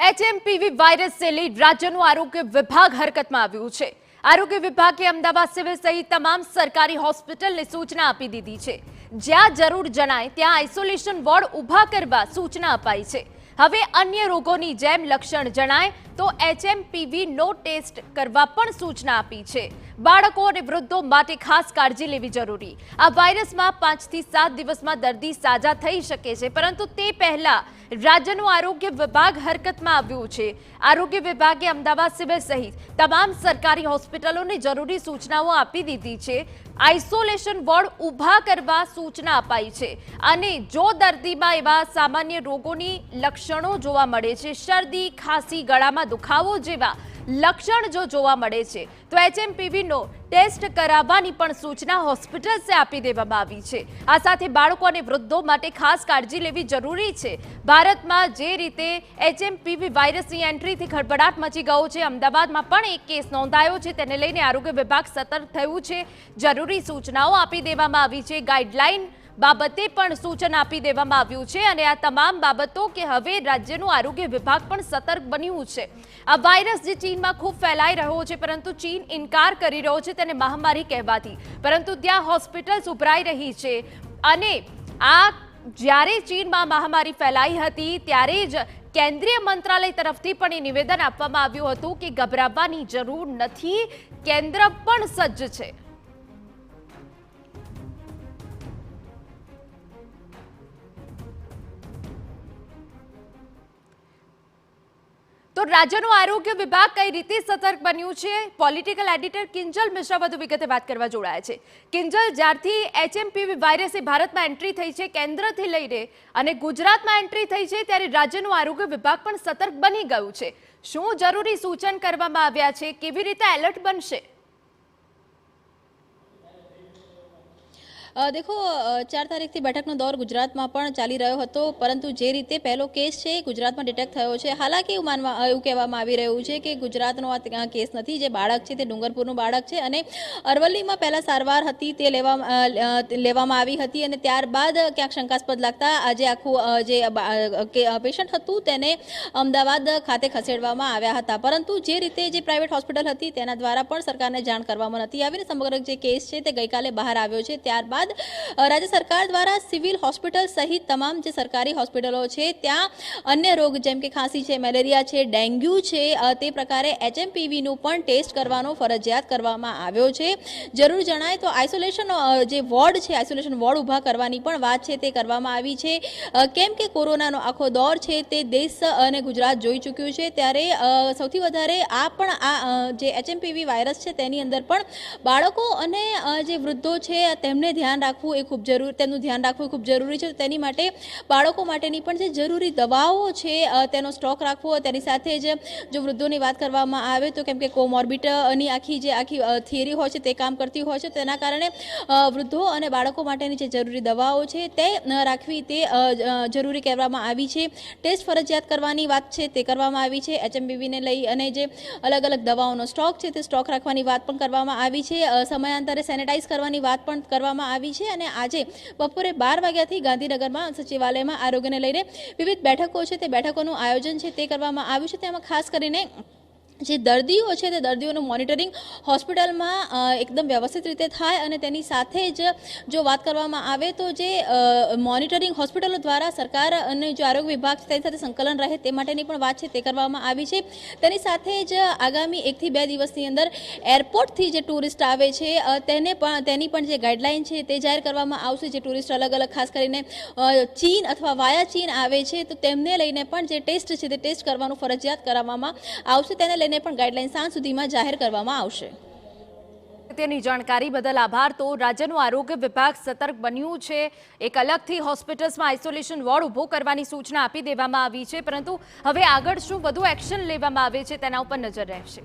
HMPV virus से લઈ રાજ્યનું આરોગ્ય વિભાગ હરકતમાં આવ્યું છે। આરોગ્ય વિભાગે અમદાવાદ સિવિલ સહિત તમામ સરકારી હોસ્પિટલને સૂચના આપી દીધી છે। જ્યાં જરૂર જણાય ત્યાં આઇસોલેશન વોર્ડ ઊભા કરવા સૂચના અપાઈ છે। હવે અન્ય રોગોની જેમ લક્ષણ જણાય તો એચએમપીવી નો ટેસ્ટ કરવા પણ સૂચના આપી છે। બાળકો અને વૃદ્ધો માટે ખાસ કાળજી લેવી જરૂરી। આ વાયરસમાં 5 થી 7 દિવસમાં દર્દી સાજા થઈ શકે છે, પરંતુ તે પહેલા રાજ્યનું આરોગ્ય વિભાગ હરકતમાં આવ્યું છે। આરોગ્ય વિભાગે અમદાવાદ સિવિલ સહિત તમામ સરકારી હોસ્પિટલોને જરૂરી સૂચનાઓ આપી દીધી છે। આઇસોલેશન વોર્ડ ઊભા કરવા સૂચના અપાઈ છે અને જો દર્દીમાં એવા સામાન્ય રોગોની લક્ષણો જોવા મળે છે, શરદી, ખાંસી, ગળામાં દુખાવો જેવા લક્ષણ જો જોવા મળે છે તો એચએમપીવીનો ટેસ્ટ કરાવવાની પણ સૂચના હોસ્પિટલ્સે આપી દેવામાં આવી છે। આ સાથે બાળકો અને વૃદ્ધો માટે ખાસ કાળજી લેવી જરૂરી છે। ભારતમાં જે રીતે એચએમપીવી વાયરસની એન્ટ્રીથી ખળભળાટ મચી ગયો છે, અમદાવાદમાં પણ એક કેસ નોંધાયો છે। તેને લઈને આરોગ્ય વિભાગ સતર્ક થયું છે, જરૂરી સૂચનાઓ આપી દેવામાં આવી છે, ગાઈડલાઈન બાબતે પણ સૂચન આપી દેવામાં આવ્યું છે અને આ તમામ બાબતો કે હવે રાજ્યનું આરોગ્ય વિભાગ પણ સતર્ક બન્યું છે। આ વાયરસ જે ચીનમાં ખૂબ ફેલાઈ રહ્યો છે, પરંતુ ચીન ઇનકાર કરી રહ્યો છે તેને મહામારી કહેવાથી, પરંતુ ત્યાં હોસ્પિટલ્સ ઉભરાઈ રહી છે અને આ જ્યારે ચીનમાં મહામારી ફેલાઈ હતી ત્યારે જ કેન્દ્રીય મંત્રાલય તરફથી પણ એ નિવેદન આપવામાં આવ્યું હતું કે ગભરાવાની જરૂર નથી, કેન્દ્ર પણ સજ્જ છે। તો રાજ્યનું આરોગ્ય વિભાગ કઈ રીતે સતર્ક બન્યું છે, પોલિટિકલ એડિટર કિંજલ મિશ્રા વધુ વિગતે વાત કરવા જોડાયા છે। કિંજલ, જ્યારથી એચએમપીવી વાયરસે ભારતમાં એન્ટ્રી થઈ છે કેન્દ્રથી લઈને અને ગુજરાતમાં એન્ટ્રી થઈ છે, ત્યારે રાજ્યનું આરોગ્ય વિભાગ પણ સતર્ક બની ગયું છે। શું જરૂરી સૂચન કરવામાં આવ્યા છે, કેવી રીતે એલર્ટ બનશે? देखो 4 तारीखથી બેઠકનો દોર ગુજરાતમાં પણ ચાલી રહ્યો હતો, પરંતુ જે રીતે પહેલો કેસ છે ગુજરાતમાં ડિટેક્ટ થયો છે। હાલાકી એવું કહેવામાં આવી રહ્યું છે કે ગુજરાતનો આ કેસ નથી, જે બાળક છે તે ડુંગરપુરનું બાળક છે અને અરવલ્લીમાં પહેલા સારવાર હતી તે લેવામાં આવી હતી અને ત્યારબાદ ક્યાંક શંકાસ્પદ લાગતા આજે આખું જે પેશન્ટ હતું તેને અમદાવાદ ખાતે ખસેડવામાં આવ્યા હતા, પરંતુ જે રીતે જે પ્રાઇવેટ હોસ્પિટલ હતી તેના દ્વારા પણ સરકારને જાણ કરવામાં નથી આવીને સમગ્ર જે કેસ છે તે ગઈકાલે બહાર આવ્યો છે। ત્યારબાદ રાજ્ય સરકાર દ્વારા સિવિલ હોસ્પિટલ સહિત તમામ જે સરકારી હોસ્પિટલો છે ત્યાં અન્ય રોગ જેમ કે ખાંસી છે, મેલેરિયા છે, ડેન્ગ્યુ છે, તે પ્રકારે એચએમપીવીનું પણ ટેસ્ટ કરવાનો ફરજિયાત કરવામાં આવ્યો છે। જરૂર જણાય તો આઇસોલેશન જે વોર્ડ છે, આઇસોલેશન વોર્ડ ઊભા કરવાની પણ વાત છે તે કરવામાં આવી છે, કેમ કે કોરોનાનો આખો દોર છે તે દેશ અને ગુજરાત જોઈ ચૂક્યું છે। ત્યારે સૌથી વધારે જે એચએમપીવી વાયરસ છે તેની અંદર પણ બાળકો અને જે વૃદ્ધો છે તેમને તેમનું ધ્યાન રાખવું ખૂબ જરૂરી છે। તેની માટે બાળકો માટેની પણ જે જરૂરી દવાઓ છે તેનો સ્ટોક રાખવો, તેની સાથે જ જો વૃદ્ધોની વાત કરવામાં આવે તો કેમ કે કોમોર્બિડની આખી થિયરી હોય છે તે કામ કરતી હોય છે, તેના કારણે વૃદ્ધો અને બાળકો માટેની જે જરૂરી દવાઓ છે તે રાખવી તે જરૂરી કહેવામાં આવી છે। ટેસ્ટ ફરજિયાત કરવાની વાત છે તે કરવામાં આવી છે। એચએમપીવીને લઈ અને જે અલગ અલગ દવાઓનો સ્ટોક છે તે સ્ટોક રાખવાની વાત પણ કરવામાં આવી છે। સમયાંતરે સેનેટાઈઝ કરવાની વાત પણ કરવામાં આવી છે અને આજે બપોરે 12 વાગ્યાથી ગાંધીનગરમાં સચિવાલયમાં આરોગ્યને લઈને વિવિધ બેઠકો છે તે બેઠકોનું આયોજન છે તે કરવામાં આવ્યું છે। તેમાં ખાસ કરીને જે દર્દીઓ છે તે દર્દીઓનું મોનિટરિંગ હોસ્પિટલમાં એકદમ વ્યવસ્થિત રીતે થાય અને તેની સાથે જ જો વાત કરવામાં આવે તો જે મોનિટરિંગ હોસ્પિટલો દ્વારા સરકાર અને જો આરોગ્ય વિભાગ તેની સાથે સંકલન રહે તે માટેની પણ વાત છે તે કરવામાં આવી છે। તેની સાથે જ આગામી 1 થી 2 દિવસની અંદર એરપોર્ટથી જે ટુરિસ્ટ આવે છે તેની પણ જે ગાઈડલાઈન છે તે જાહેર કરવામાં આવશે। જે ટુરિસ્ટ અલગ અલગ ખાસ કરીને ચીન અથવા વાયા ચીન આવે છે તો તેમને લઈને પણ જે ટેસ્ટ છે તે ટેસ્ટ કરવાનું ફરજિયાત કરાવવામાં આવશે। તેને લઈને પણ ગાઈડલાઈન સાંજ સુધીમાં જાહેર કરવામાં આવશે। તેની જાણકારી બદલ આભાર। તો રાજ્યનું આરોગ્ય વિભાગ સતર્ક બન્યું છે, એક અલગથી હોસ્પિટલ્સમાં આઇસોલેશન વોર્ડ ઊભો કરવાની સૂચના આપી દેવામાં આવી છે, પરંતુ હવે આગળ શું વધુ એક્શન લેવામાં આવે છે તેના ઉપર નજર રહેશે।